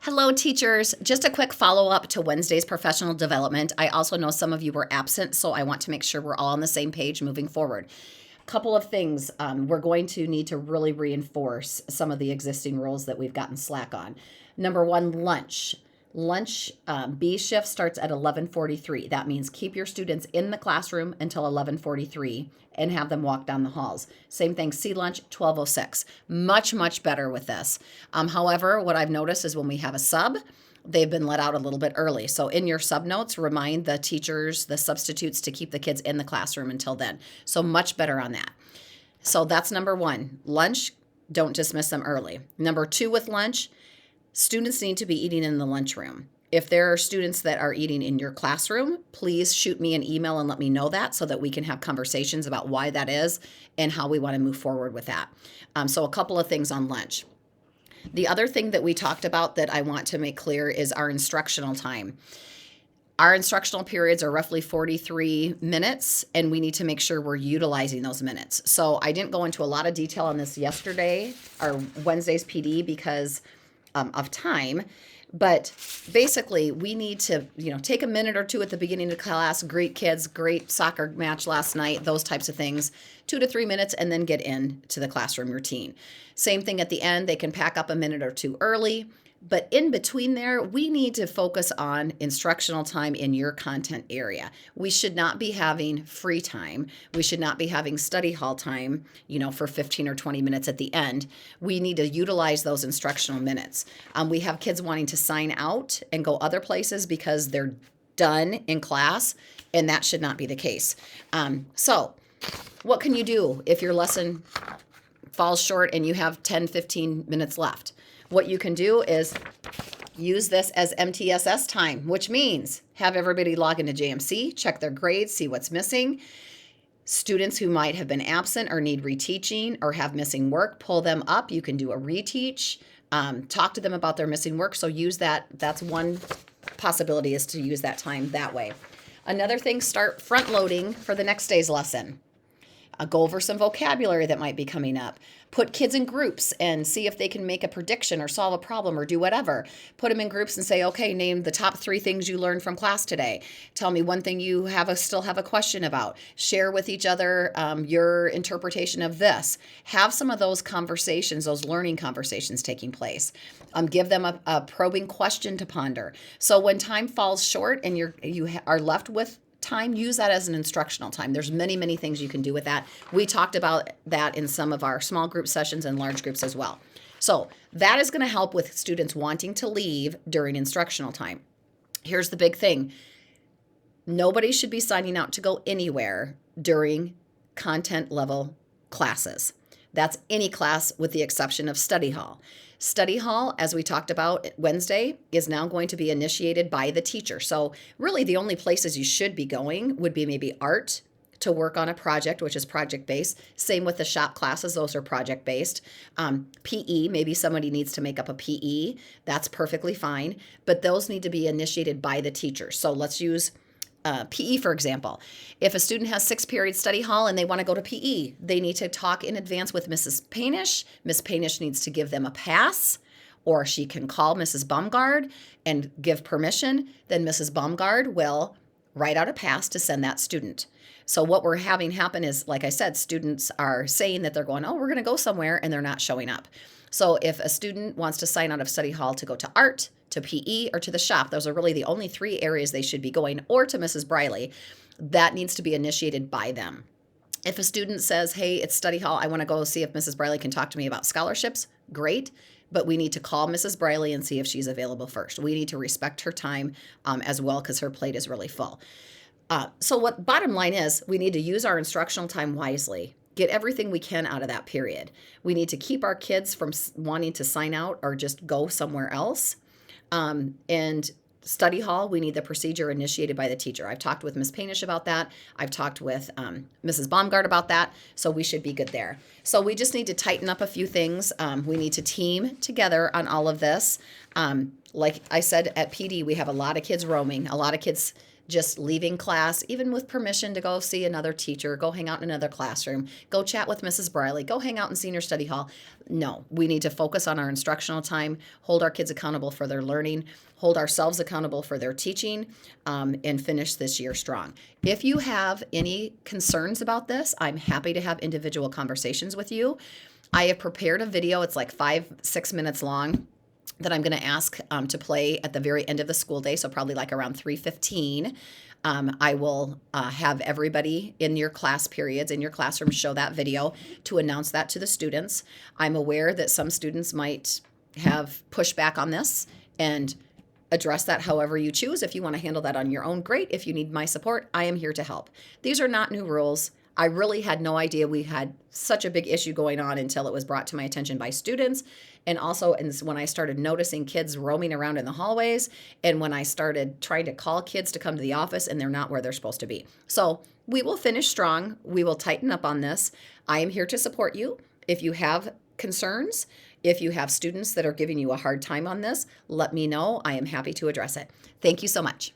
Hello, teachers. Just a quick follow up to Wednesday's professional development. I also know some of you were absent, so I want to make sure we're all on the same page moving forward. Couple of things. We're going to need to really reinforce some of the existing rules that we've gotten slack on. Number one, lunch. Lunch B shift starts at 11:43. That means keep your students in the classroom until 11:43 and have them walk down the halls. Same thing, C lunch 12:06. Much better with this. However, what I've noticed is when we have a sub, they've been let out a little bit early. So in your sub notes, remind the teachers, the substitutes to keep the kids in the classroom until then. So much better on that. So that's number one. Lunch, don't dismiss them early. Number two with lunch, students need to be eating in the lunchroom. If there are students that are eating in your classroom, please shoot me an email and let me know that so that we can have conversations about why that is and how we want to move forward with that. So a couple of things on lunch. The other thing that we talked about that I want to make clear is our instructional time. Our instructional periods are roughly 43 minutes, and we need to make sure we're utilizing those minutes. So I didn't go into a lot of detail on this yesterday, or Wednesday's PD, because of time. But basically, we need to, take a minute or two at the beginning of class, greet kids, great soccer match last night, those types of things, 2 to 3 minutes, and then get into the classroom routine. Same thing at the end. They can pack up a minute or two early. But in between there, we need to focus on instructional time in your content area. We should not be having free time. We should not be having study hall time, for 15 or 20 minutes at the end. We need to utilize those instructional minutes. We have kids wanting to sign out and go other places because they're done in class, and that should not be the case. So what can you do if your lesson falls short and you have 10, 15 minutes left? What you can do is use this as MTSS time, which means have everybody log into JMC, check their grades, see what's missing. Students who might have been absent or need reteaching or have missing work, pull them up. You can do a reteach, talk to them about their missing work. So use that. That's one possibility, is to use that time that way. Another thing, start front loading for the next day's lesson. Go over some vocabulary that might be coming up. Put kids in groups and see if they can make a prediction or solve a problem or do whatever. Put them in groups and say, okay, name the top 3 things you learned from class today. Tell me one thing you still have a question about. Share with each other your interpretation of this. Have some of those conversations, those learning conversations taking place. Give them a probing question to ponder. So when time falls short and you are left with time, use that as an instructional time. There's many things you can do with that. We talked about that in some of our small group sessions and large groups as well. So that is going to help with students wanting to leave during instructional time. Here's the big thing. Nobody should be signing out to go anywhere during content level classes. That's any class with the exception of study hall. Study hall, as we talked about Wednesday, is now going to be initiated by the teacher. So really the only places you should be going would be maybe art to work on a project, which is project-based. Same with the shop classes, those are project-based. PE, maybe somebody needs to make up a PE. That's perfectly fine. But those need to be initiated by the teacher. So let's use PE, for example. If a student has 6 period study hall and they want to go to PE, they need to talk in advance with Mrs. Painish. Ms. Painish needs to give them a pass, or she can call Mrs. Baumgard and give permission. Then Mrs. Baumgard will write out a pass to send that student. So what we're having happen is, like I said, students are saying that they're going, we're going to go somewhere, and they're not showing up. So if a student wants to sign out of study hall to go to art, to PE, or to the shop, those are really the only 3 areas they should be going, or to Mrs. Briley. That needs to be initiated by them. If a student says, hey, it's study hall, I want to go see if Mrs. Briley can talk to me about scholarships, great. But we need to call Mrs. Briley and see if she's available first. We need to respect her time as well, because her plate is really full. So what bottom line is, we need to use our instructional time wisely. Get everything we can out of that period. We need to keep our kids from wanting to sign out or just go somewhere else. And study hall, we need the procedure initiated by the teacher. I've talked with Ms. Painish about that. I've talked with Mrs. Baumgart about that. So we should be good there. So we just need to tighten up a few things. We need to team together on all of this. Like I said, at PD, we have a lot of kids roaming, a lot of kids just leaving class, even with permission to go see another teacher, go hang out in another classroom, go chat with Mrs. Briley, go hang out in senior study hall. No, we need to focus on our instructional time, hold our kids accountable for their learning, hold ourselves accountable for their teaching, and finish this year strong. If you have any concerns about this, I'm happy to have individual conversations with you. I have prepared a video. It's like 5-6 minutes long that I'm going to ask to play at the very end of the school day, so probably like around 3:15. I will have everybody in your class periods, in your classroom, show that video to announce that to the students. I'm aware that some students might have pushback on this, and address that however you choose. If you want to handle that on your own, great. If you need my support, I am here to help. These are not new rules. I really had no idea we had such a big issue going on until it was brought to my attention by students. And also when I started noticing kids roaming around in the hallways, and when I started trying to call kids to come to the office and they're not where they're supposed to be. So we will finish strong. We will tighten up on this. I am here to support you. If you have concerns, if you have students that are giving you a hard time on this, let me know. I am happy to address it. Thank you so much.